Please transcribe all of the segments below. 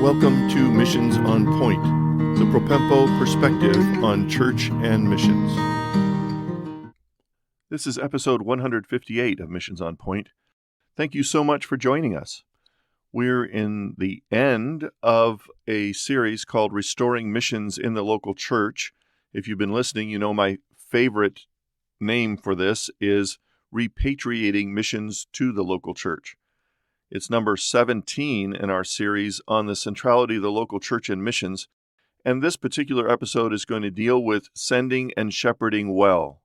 Welcome to Missions on Point, the Propempo perspective on church and missions. This is episode 158 of Missions on Point. Thank you so much for joining us. We're in the end of a series called Restoring Missions in the Local Church. If you've been listening, you know my favorite name for this is Repatriating Missions to the Local Church. It's number 17 in our series on the centrality of the local church and missions, and this particular episode is going to deal with sending and shepherding well.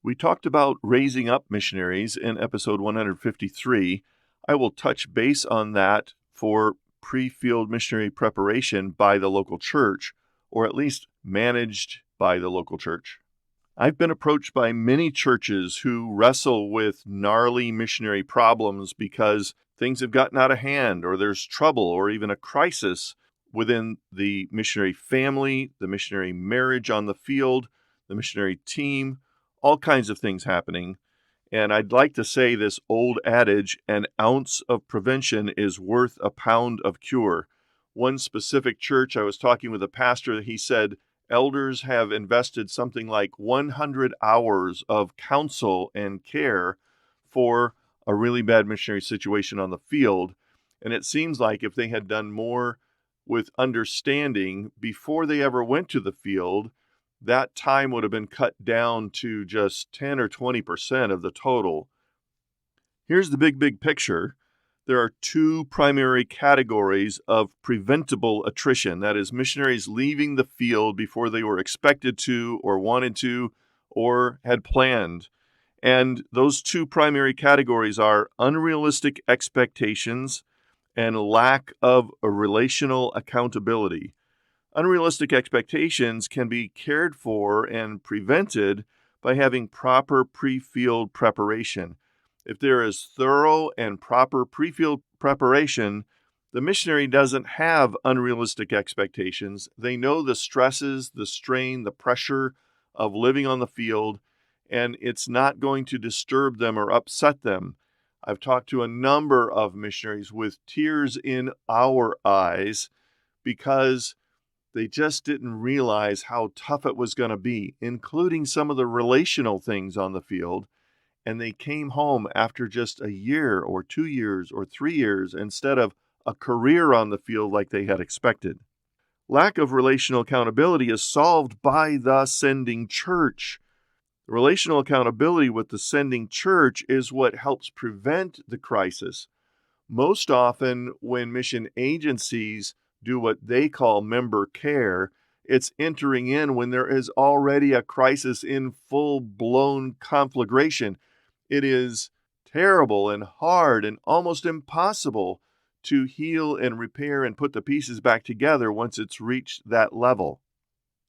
We talked about raising up missionaries in episode 153. I will touch base on that for pre-field missionary preparation by the local church, or at least managed by the local church. I've been approached by many churches who wrestle with gnarly missionary problems because things have gotten out of hand, or there's trouble, or even a crisis within the missionary family, the missionary marriage on the field, the missionary team, all kinds of things happening. And I'd like to say this old adage, an ounce of prevention is worth a pound of cure. One specific church, I was talking with a pastor, he said, elders have invested something like 100 hours of counsel and care for a really bad missionary situation on the field. And it seems like if they had done more with understanding before they ever went to the field, that time would have been cut down to just 10 or 20% of the total. Here's the big picture. There are two primary categories of preventable attrition. That is, missionaries leaving the field before they were expected to or wanted to or had planned. And those two primary categories are unrealistic expectations and lack of a relational accountability. Unrealistic expectations can be cared for and prevented by having proper pre-field preparation. If there is thorough and proper pre-field preparation, the missionary doesn't have unrealistic expectations. They know the stresses, the strain, the pressure of living on the field, and it's not going to disturb them or upset them. I've talked to a number of missionaries with tears in our eyes because they just didn't realize how tough it was going to be, including some of the relational things on the field. And they came home after just a year or 2 years or 3 years instead of a career on the field like they had expected. Lack of relational accountability is solved by the sending church. Relational accountability with the sending church is what helps prevent the crisis. Most often, when mission agencies do what they call member care, it's entering in when there is already a crisis in full-blown conflagration. It is terrible and hard and almost impossible to heal and repair and put the pieces back together once it's reached that level.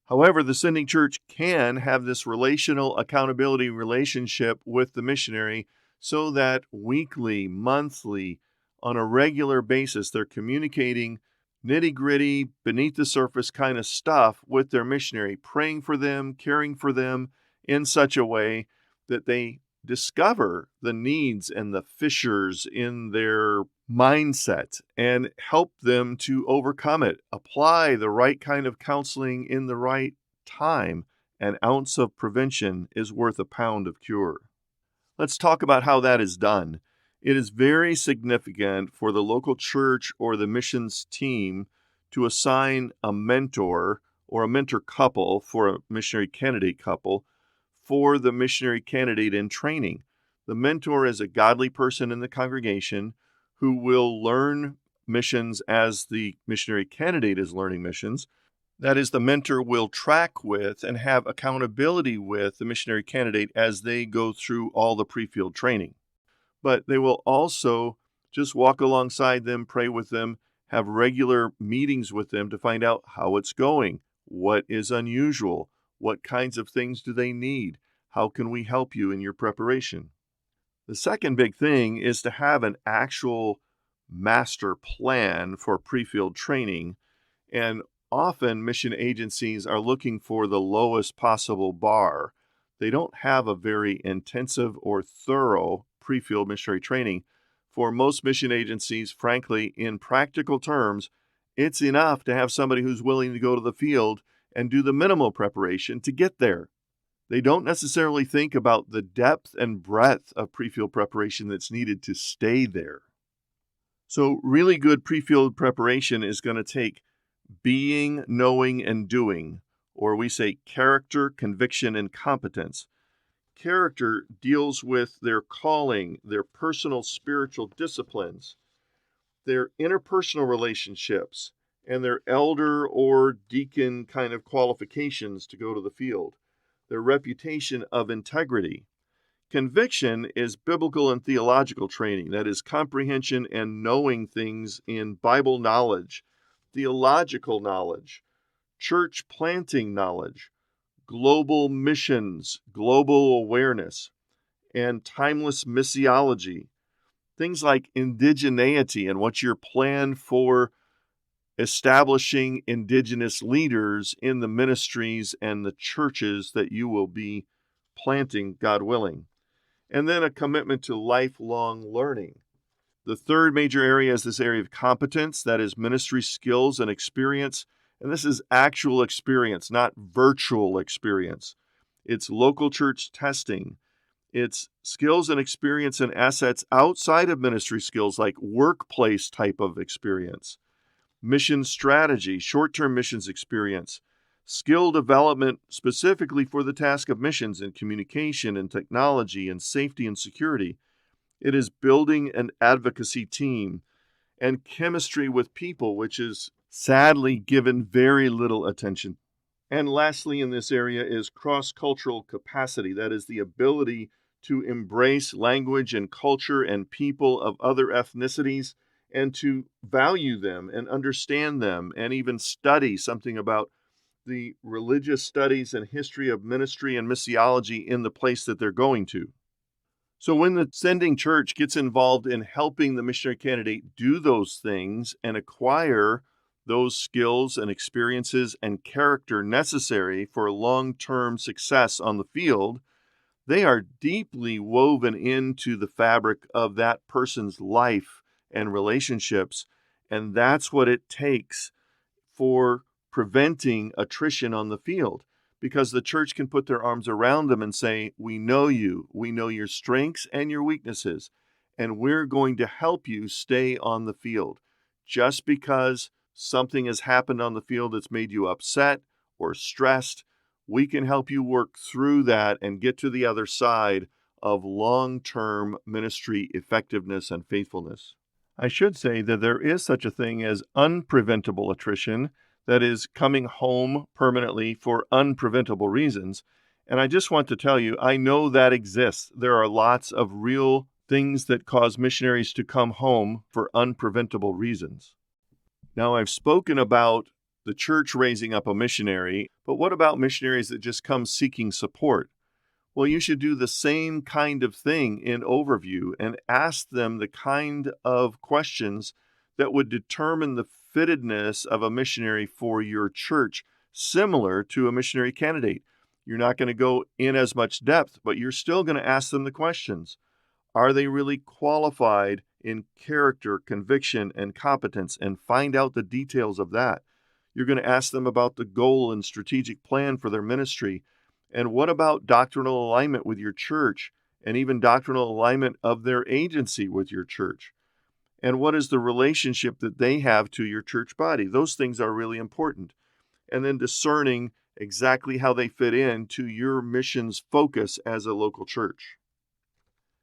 However, the sending church can have this relational accountability relationship with the missionary so that weekly, monthly, on a regular basis, they're communicating nitty-gritty, beneath-the-surface kind of stuff with their missionary, praying for them, caring for them in such a way that they discover the needs and the fissures in their mindset and help them to overcome it. Apply the right kind of counseling in the right time. An ounce of prevention is worth a pound of cure. Let's talk about how that is done. It is very significant for the local church or the missions team to assign a mentor or a mentor couple for a missionary candidate couple for the missionary candidate in training. The mentor is a godly person in the congregation who will learn missions as the missionary candidate is learning missions. That is, the mentor will track with and have accountability with the missionary candidate as they go through all the pre-field training. But they will also just walk alongside them, pray with them, have regular meetings with them to find out how it's going, what is unusual, what kinds of things do they need, how can we help you in your preparation. The second big thing is to have an actual master plan for pre-field training, and often mission agencies are looking for the lowest possible bar. They don't have a very intensive or thorough pre-field missionary training. For most mission agencies, frankly, in practical terms, It's enough to have somebody who's willing to go to the field and do the minimal preparation to get there. They don't necessarily think about the depth and breadth of pre-field preparation that's needed to stay there. So really good pre-field preparation is going to take being, knowing, and doing, or we say character, conviction, and competence. Character deals with their calling, their personal spiritual disciplines, their interpersonal relationships, and their elder or deacon kind of qualifications to go to the field, their reputation of integrity. Conviction is biblical and theological training, that is, comprehension and knowing things in Bible knowledge, theological knowledge, church planting knowledge, global missions, global awareness, and timeless missiology. Things like indigeneity and what's your plan for establishing indigenous leaders in the ministries and the churches that you will be planting, God willing. And then a commitment to lifelong learning. The third major area is this area of competence, that is ministry skills and experience. And this is actual experience, not virtual experience. It's local church testing. It's skills and experience and assets outside of ministry skills, like workplace type of experience, mission strategy, short-term missions experience, skill development specifically for the task of missions in communication and technology and safety and security. It is building an advocacy team and chemistry with people, which is sadly given very little attention. And lastly, in this area is cross-cultural capacity. That is the ability to embrace language and culture and people of other ethnicities and to value them and understand them and even study something about the religious studies and history of ministry and missiology in the place that they're going to. So when the sending church gets involved in helping the missionary candidate do those things and acquire those skills and experiences and character necessary for long-term success on the field, they are deeply woven into the fabric of that person's life and relationships, and that's what it takes for preventing attrition on the field, because the church can put their arms around them and say, we know you, we know your strengths and your weaknesses, and we're going to help you stay on the field. Just because something has happened on the field that's made you upset or stressed, we can help you work through that and get to the other side of long-term ministry effectiveness and faithfulness. I should say that there is such a thing as unpreventable attrition, that is, coming home permanently for unpreventable reasons. And I just want to tell you, I know that exists. There are lots of real things that cause missionaries to come home for unpreventable reasons. Now, I've spoken about the church raising up a missionary, but what about missionaries that just come seeking support? Well, you should do the same kind of thing in overview and ask them the kind of questions that would determine the fittedness of a missionary for your church, similar to a missionary candidate. You're not going to go in as much depth, but you're still going to ask them the questions. Are they really qualified in character, conviction, and competence? And find out the details of that. You're going to ask them about the goal and strategic plan for their ministry. And what about doctrinal alignment with your church, and even doctrinal alignment of their agency with your church? And what is the relationship that they have to your church body? Those things are really important. And then discerning exactly how they fit into your mission's focus as a local church.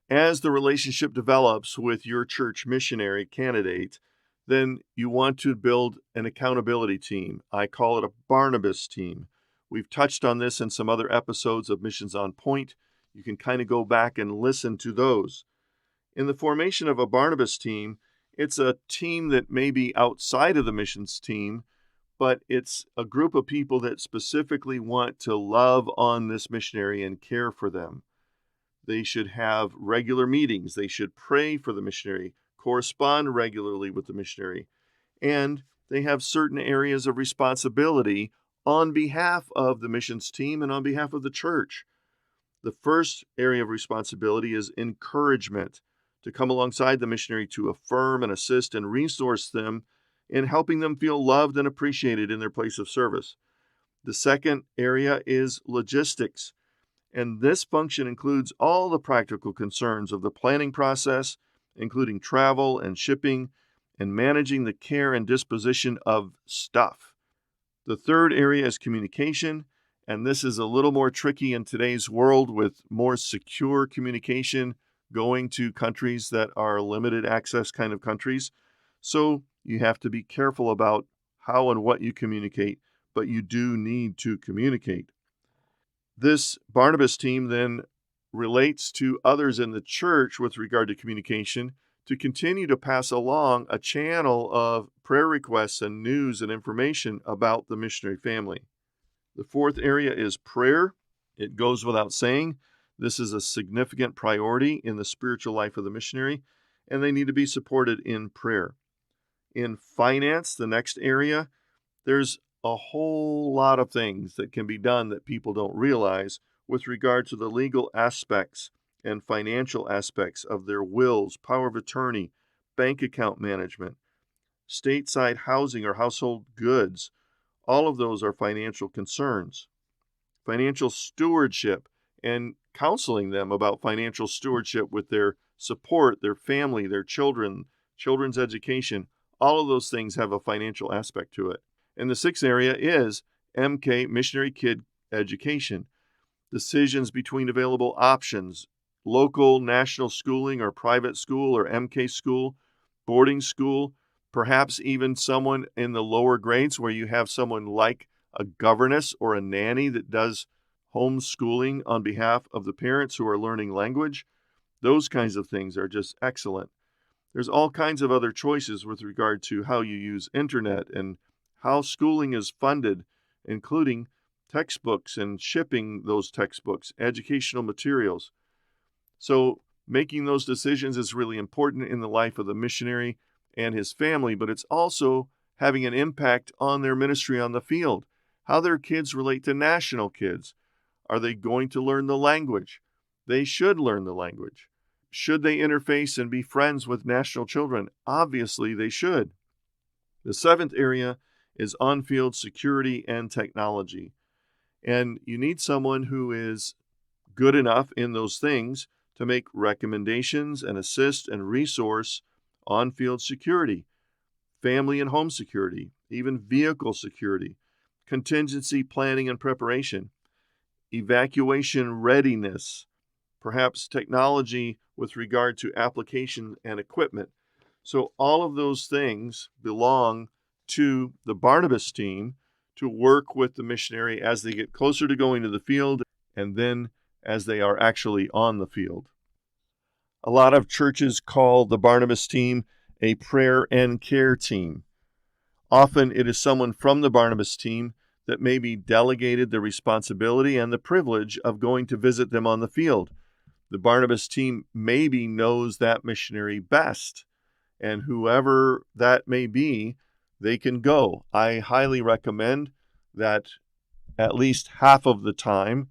As the relationship develops with your church missionary candidate, then you want to build an accountability team. I call it a Barnabas team. We've touched on this in some other episodes of Missions on Point. You can kind of go back and listen to those. In the formation of a Barnabas team, it's a team that may be outside of the missions team, but it's a group of people that specifically want to love on this missionary and care for them. They should have regular meetings. They should pray for the missionary, correspond regularly with the missionary, and they have certain areas of responsibility on behalf of the missions team and on behalf of the church. The first area of responsibility is encouragement, to come alongside the missionary to affirm and assist and resource them in helping them feel loved and appreciated in their place of service. The second area is logistics, and this function includes all the practical concerns of the planning process, including travel and shipping, and managing the care and disposition of stuff. The third area is communication, and this is a little more tricky in today's world with more secure communication going to countries that are limited access kind of countries. So you have to be careful about how and what you communicate, but you do need to communicate. This Barnabas team then relates to others in the church with regard to communication to continue to pass along a channel of prayer requests and news and information about the missionary family. The fourth area is prayer. It goes without saying, this is a significant priority in the spiritual life of the missionary, and they need to be supported in prayer. In finance, the next area, there's a whole lot of things that can be done that people don't realize with regard to the legal aspects and financial aspects of their wills, power of attorney, bank account management, stateside housing or household goods. All of those are financial concerns. Financial stewardship and counseling them about financial stewardship with their support, their family, their children, children's education. All of those things have a financial aspect to it. And the sixth area is MK, missionary kid education. Decisions between available options, local, national schooling or private school or MK school, boarding school, perhaps even someone in the lower grades where you have someone like a governess or a nanny that does homeschooling on behalf of the parents who are learning language. Those kinds of things are just excellent. There's all kinds of other choices with regard to how you use internet and how schooling is funded, including textbooks and shipping those textbooks, educational materials. So making those decisions is really important in the life of the missionary and his family, but it's also having an impact on their ministry on the field, how their kids relate to national kids. Are they going to learn the language? They should learn the language. Should they interface and be friends with national children? Obviously, they should. The seventh area is on-field security and technology. And you need someone who is good enough in those things to make recommendations and assist and resource on-field security, family and home security, even vehicle security, contingency planning and preparation, evacuation readiness, perhaps technology with regard to application and equipment. So all of those things belong to the Barnabas team to work with the missionary as they get closer to going to the field and then as they are actually on the field. A lot of churches call the Barnabas team a prayer and care team. Often it is someone from the Barnabas team that may be delegated the responsibility and the privilege of going to visit them on the field. The Barnabas team maybe knows that missionary best, and whoever that may be, they can go. I highly recommend that at least half of the time,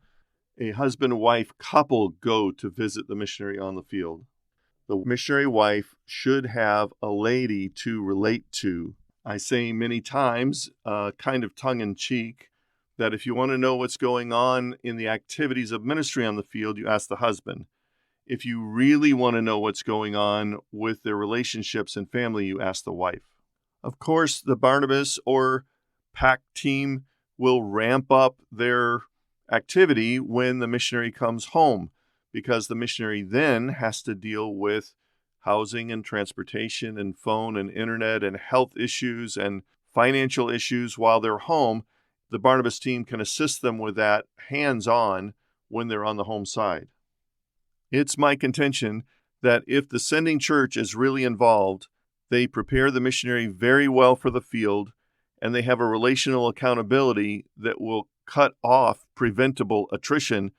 a husband-wife couple go to visit the missionary on the field. The missionary wife should have a lady to relate to. I say many times, kind of tongue-in-cheek, that if you want to know what's going on in the activities of ministry on the field, you ask the husband. If you really want to know what's going on with their relationships and family, you ask the wife. Of course, the Barnabas or PAC team will ramp up their activity when the missionary comes home, because the missionary then has to deal with housing and transportation and phone and internet and health issues and financial issues while they're home. The Barnabas team can assist them with that hands-on when they're on the home side. It's my contention that if the sending church is really involved, they prepare the missionary very well for the field, and they have a relational accountability that will cut off preventable attrition.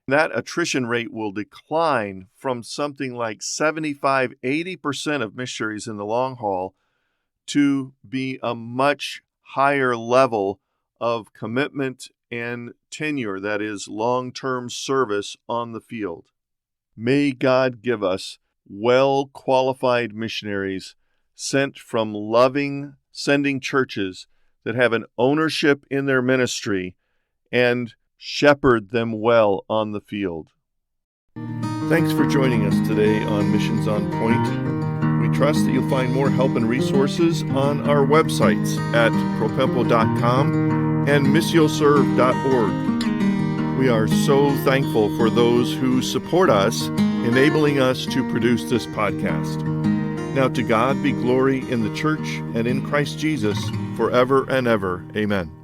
That attrition rate will decline from something like 75-80% of missionaries in the long haul to be a much higher level of commitment and tenure, that is, long-term service on the field. May God give us well-qualified missionaries sent from loving, sending churches that have an ownership in their ministry and shepherd them well on the field. Thanks for joining us today on Missions on Point. We trust that you'll find more help and resources on our websites at propempo.com and missioserve.org. We are so thankful for those who support us, enabling us to produce this podcast. Now to God be glory in the church and in Christ Jesus forever and ever. Amen.